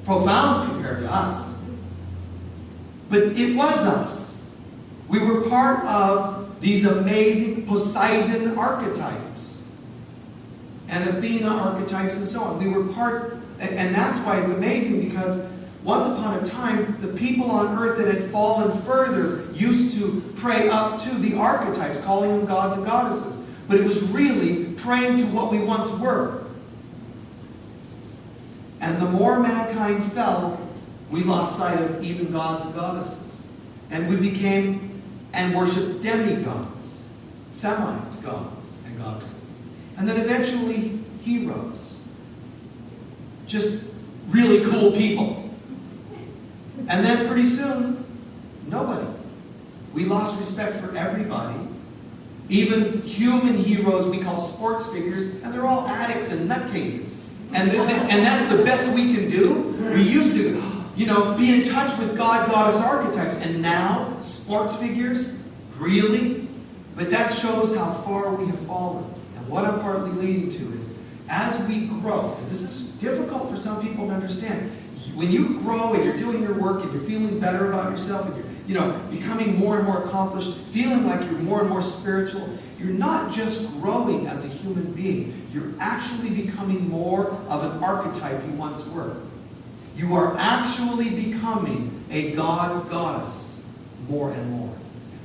Profound compared to us. But it was us. We were part of these amazing Poseidon archetypes. And Athena archetypes and so on. We were part, and that's why it's amazing, because once upon a time, the people on earth that had fallen further used to pray up to the archetypes, calling them gods and goddesses. But it was really praying to what we once were. And the more mankind fell, we lost sight of even gods and goddesses. And we became and worshipped demigods, semi-gods and goddesses. And then eventually, heroes. Just really cool people. And then pretty soon, nobody. We lost respect for everybody. Even human heroes we call sports figures, and they're all addicts and nutcases. And that's the best we can do. We used to, be in touch with God, goddess archetypes. And now, sports figures? Really? But that shows how far we have fallen. And what I'm partly leading to is, as we grow, and this is difficult for some people to understand, when you grow and you're doing your work and you're feeling better about yourself and you're becoming more and more accomplished, feeling like you're more and more spiritual, you're not just growing as a human being. You're actually becoming more of an archetype you once were. You are actually becoming a god, goddess, more and more.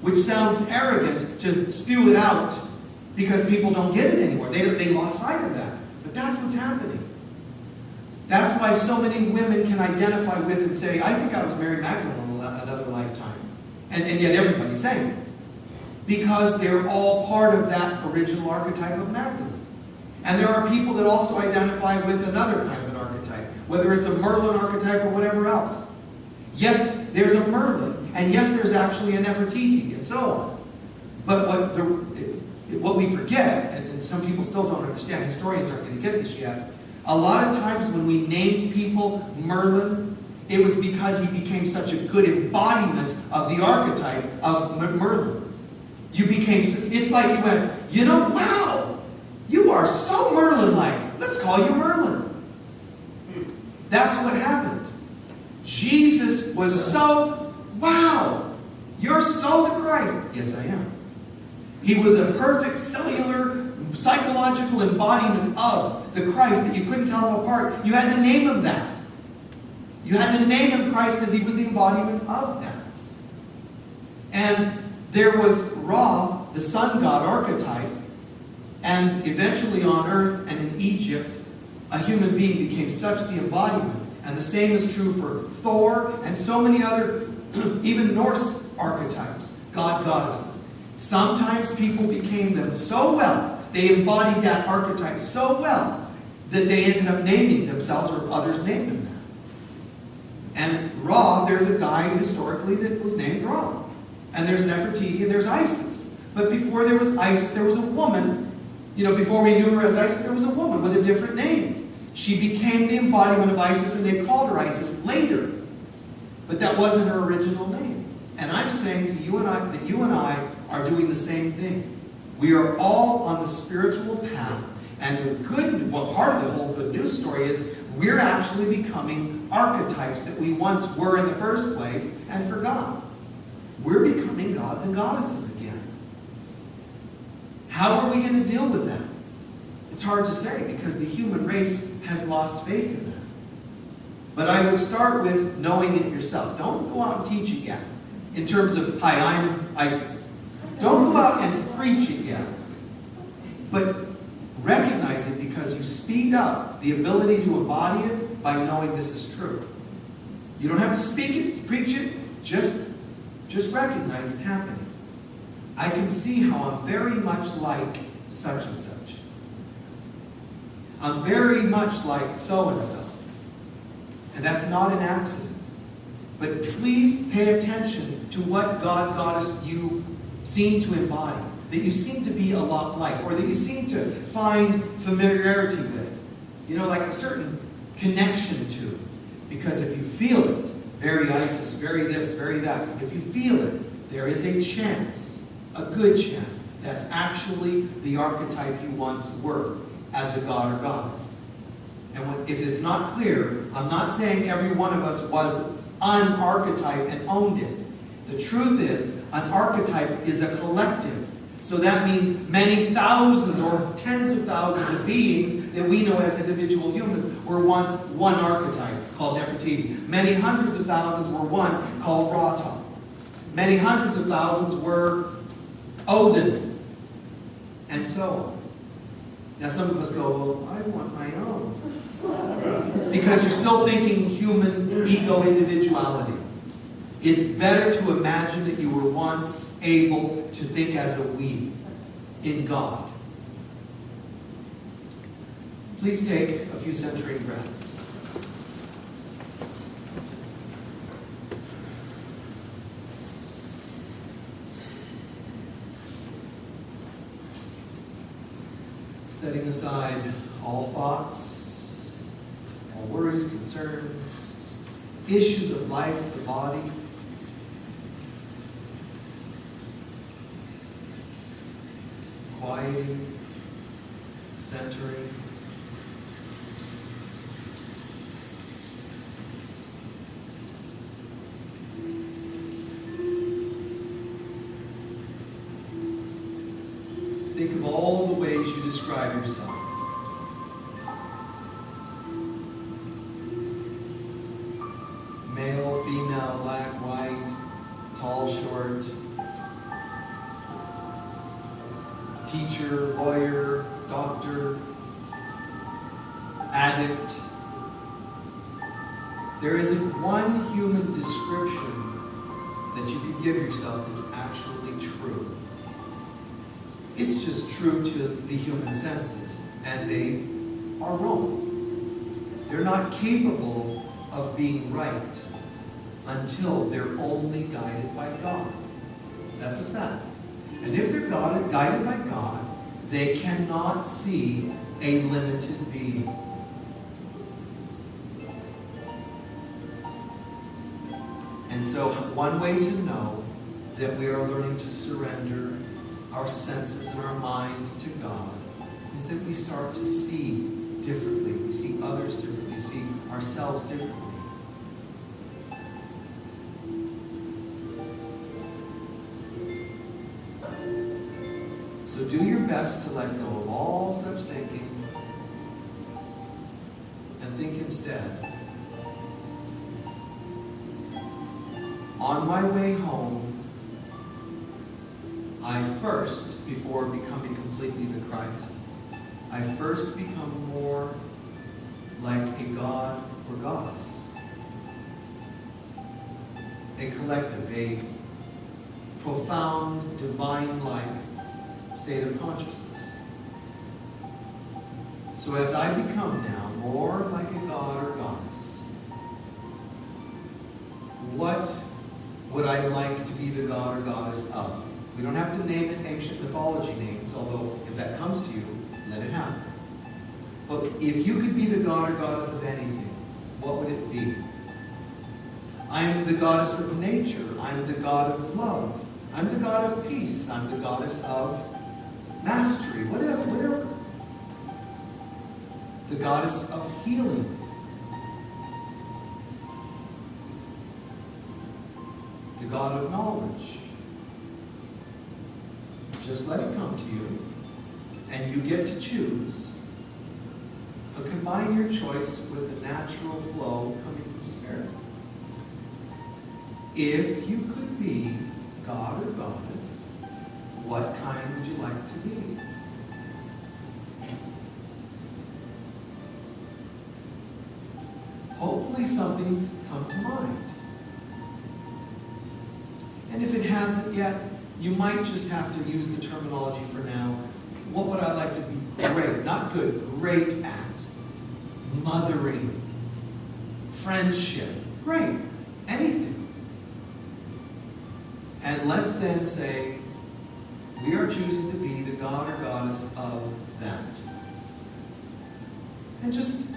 Which sounds arrogant to spew it out because people don't get it anymore. They lost sight of that. But that's what's happening. That's why so many women can identify with and say, I think I was Mary Magdalene in another lifetime. And yet everybody's saying it. Because they're all part of that original archetype of Magdalene. And there are people that also identify with another kind of an archetype, whether it's a Merlin archetype or whatever else. Yes, there's a Merlin, and yes, there's actually a Nefertiti, and so on. But what we forget, and some people still don't understand, historians aren't going to get this yet, a lot of times when we named people Merlin, it was because he became such a good embodiment of the archetype of Merlin. It's like you went, wow, you are so Merlin-like. Let's call you Merlin. That's what happened. Jesus was so, wow, you're so the Christ. Yes, I am. He was a perfect cellular, psychological embodiment of the Christ that you couldn't tell him apart. You had to name him that. You had to name him Christ because he was the embodiment of that. And there was Ra, the sun god archetype, and eventually on earth and in Egypt, a human being became such the embodiment. And the same is true for Thor and so many other, even Norse archetypes, god, goddesses. Sometimes people became them so well, they embodied that archetype so well, that they ended up naming themselves, or others named them that. And Ra, there's a guy historically that was named Ra. And there's Nefertiti and there's Isis. But before there was Isis, there was a woman. Before we knew her as Isis, there was a woman with a different name. She became the embodiment of Isis, and they called her Isis later. But that wasn't her original name. And I'm saying to you and I that you and I are doing the same thing. We are all on the spiritual path. And part of the whole good news story is we're actually becoming archetypes that we once were in the first place and forgot. We're becoming gods and goddesses again. How are we going to deal with that? It's hard to say because the human race has lost faith in that. But I would start with knowing it yourself. Don't go out and teach it yet. In terms of, hi, I'm Isis. Don't go out and preach it yet. But recognize it because you speed up the ability to embody it by knowing this is true. You don't have to speak it, preach it, just recognize it's happening. I can see how I'm very much like such and such. I'm very much like so-and-so. And that's not an accident. But please pay attention to what God, Goddess, you seem to embody, that you seem to be a lot like, or that you seem to find familiarity with. You know, like a certain connection to. Because if you feel it, very Isis, very this, very that, if you feel it, there is a chance, a good chance, that's actually the archetype you once were as a god or goddess. And if it's not clear, I'm not saying every one of us was an archetype and owned it. The truth is, an archetype is a collective. So that means many thousands or tens of thousands of beings that we know as individual humans were once one archetype called Nefertiti. Many hundreds of thousands were one called Rata. Many hundreds of thousands were Odin. And so on. Now some of us go, well, I want my own. Because you're still thinking human ego-individuality. It's better to imagine that you were once able to think as a we in God. Please take a few centering breaths. Setting aside all thoughts, all worries, concerns, issues of life, the body. Quieting, centering. Think of all the ways you describe yourself. Male, female, black, white, tall, short, teacher, lawyer, doctor, addict. There isn't one human description that you could give yourself that's actually true. It's just true to the human senses, and they are wrong. They're not capable of being right until they're only guided by God. That's a fact. And if they're guided by God, they cannot see a limited being. And so one way to know that we are learning to surrender our senses and our minds to God is that we start to see differently. We see others differently. We see ourselves differently. So do your best to let go of all such thinking and think instead, on my way home, I first, before becoming completely the Christ, I first become more like a god or goddess. A collective, a profound, divine-like state of consciousness. So as I become now more like a god or goddess, what would I like to be the god or goddess of? We don't have to name it ancient mythology names, although if that comes to you, let it happen. But if you could be the god or goddess of anything, what would it be? I'm the goddess of nature. I'm the god of love. I'm the god of peace. I'm the goddess of mastery. Whatever. The goddess of healing. The god of knowledge. Just let it come to you, and you get to choose. But combine your choice with the natural flow coming from Spirit. If you could be God or goddess, what kind would you like to be? Hopefully maybe something's come to mind. And if it hasn't yet, you might just have to use the terminology for now. What would I like to be great, not good, great at? Mothering, friendship, great, anything. And let's then say, we are choosing to be the god or goddess of that. And just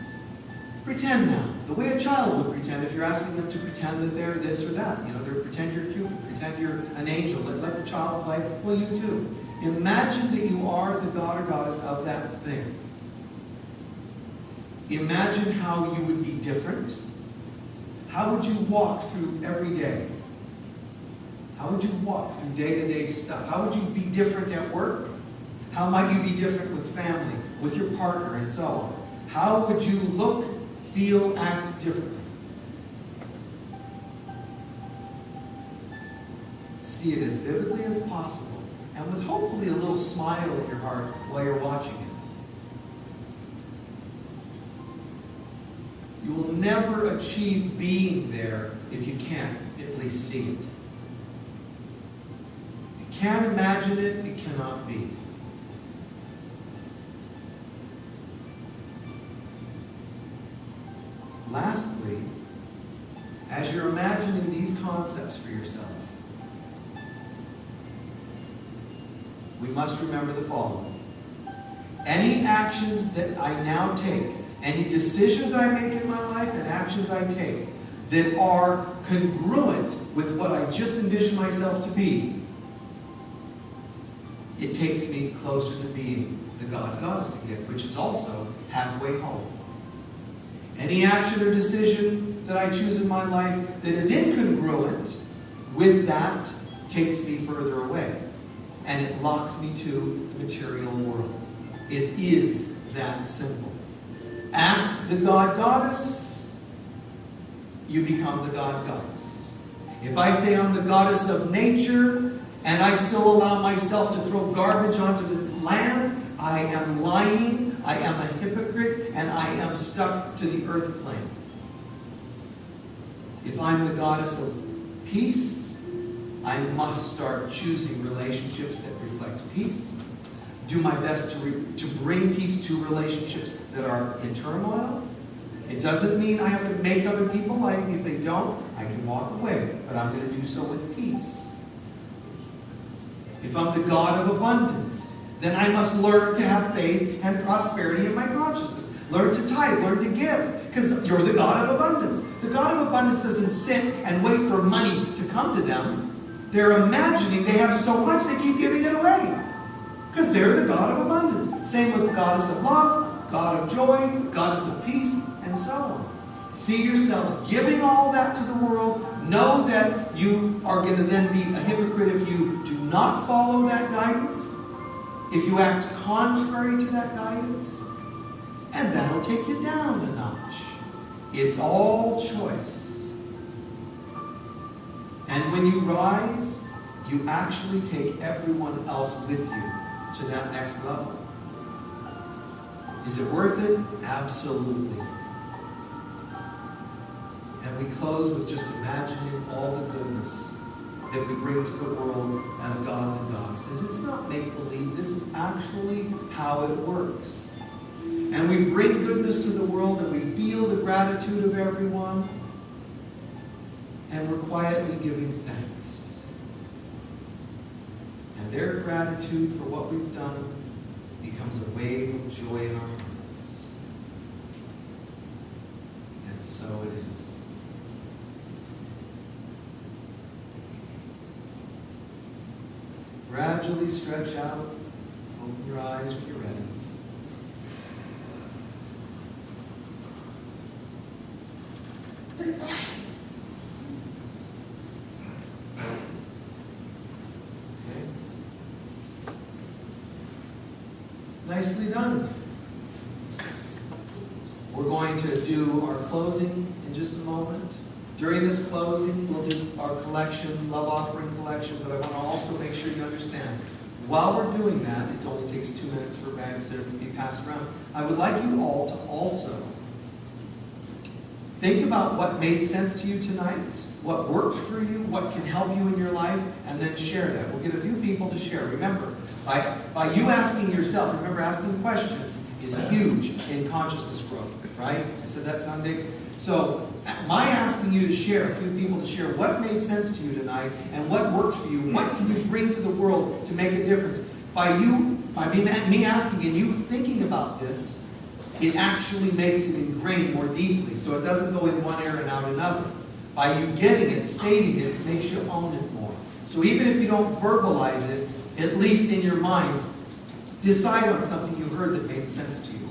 pretend now, the way a child would pretend if you're asking them to pretend that they're this or that. You know, they're pretend you're Cupid, pretend you're an angel. Let the child play. Well, you too. Imagine that you are the god or goddess of that thing. Imagine how you would be different. How would you walk through every day? How would you walk through day-to-day stuff? How would you be different at work? How might you be different with family, with your partner, and so on? How would you look, feel, act differently? See it as vividly as possible, and with hopefully a little smile in your heart while you're watching it. You will never achieve being there if you can't at least see it. If you can't imagine it, it cannot be. Lastly, as you're imagining these concepts for yourself, we must remember the following. Any actions that I now take, any decisions I make in my life and actions I take that are congruent with what I just envisioned myself to be, it takes me closer to being the God Goddess again, which is also halfway home. Any action or decision that I choose in my life that is incongruent with that takes me further away. And it locks me to the material world. It is that simple. Act the God Goddess, you become the God Goddess. If I say I'm the goddess of nature, and I still allow myself to throw garbage onto the land, I am lying, I am a hypocrite, and I am stuck to the earth plane. If I'm the goddess of peace, I must start choosing relationships that reflect peace. Do my best to bring peace to relationships that are in turmoil. It doesn't mean I have to make other people like me. If they don't, I can walk away. But I'm going to do so with peace. If I'm the God of abundance, then I must learn to have faith and prosperity in my consciousness. Learn to tithe, learn to give, because you're the God of abundance. The God of abundance doesn't sit and wait for money to come to them. They're imagining they have so much they keep giving it away, because they're the God of abundance. Same with the Goddess of love, God of joy, Goddess of peace, and so on. See yourselves giving all that to the world. Know that you are going to then be a hypocrite if you do not follow that guidance, if you act contrary to that guidance, and that'll take you down a notch. It's all choice. And when you rise, you actually take everyone else with you to that next level. Is it worth it? Absolutely. And we close with just imagining all the goodness that we bring to the world as gods and goddesses. It's not make-believe. This is actually how it works. And we bring goodness to the world, and we feel the gratitude of everyone, and we're quietly giving thanks. And their gratitude for what we've done becomes a wave of joy in our hearts. And so it is. Gradually stretch out. Open your eyes when you're ready. Okay. Nicely done. We're going to do our closing in just a moment. During this closing, we'll do our collection, love offering collection, but I want to also make sure you understand, while we're doing that, it only takes 2 minutes for bags to be passed around. I would like you all to also think about what made sense to you tonight, what worked for you, what can help you in your life, and then share that. We'll get a few people to share. Remember, by you asking yourself, remember asking questions is huge in consciousness growth, right? I said that Sunday. So my asking you to share, a few people to share what made sense to you tonight and what worked for you, what can you bring to the world to make a difference? By me asking and you thinking about this, it actually makes it ingrained more deeply, so it doesn't go in one ear and out another. By you getting it, stating it, it makes you own it more. So even if you don't verbalize it, at least in your minds, decide on something you heard that made sense to you.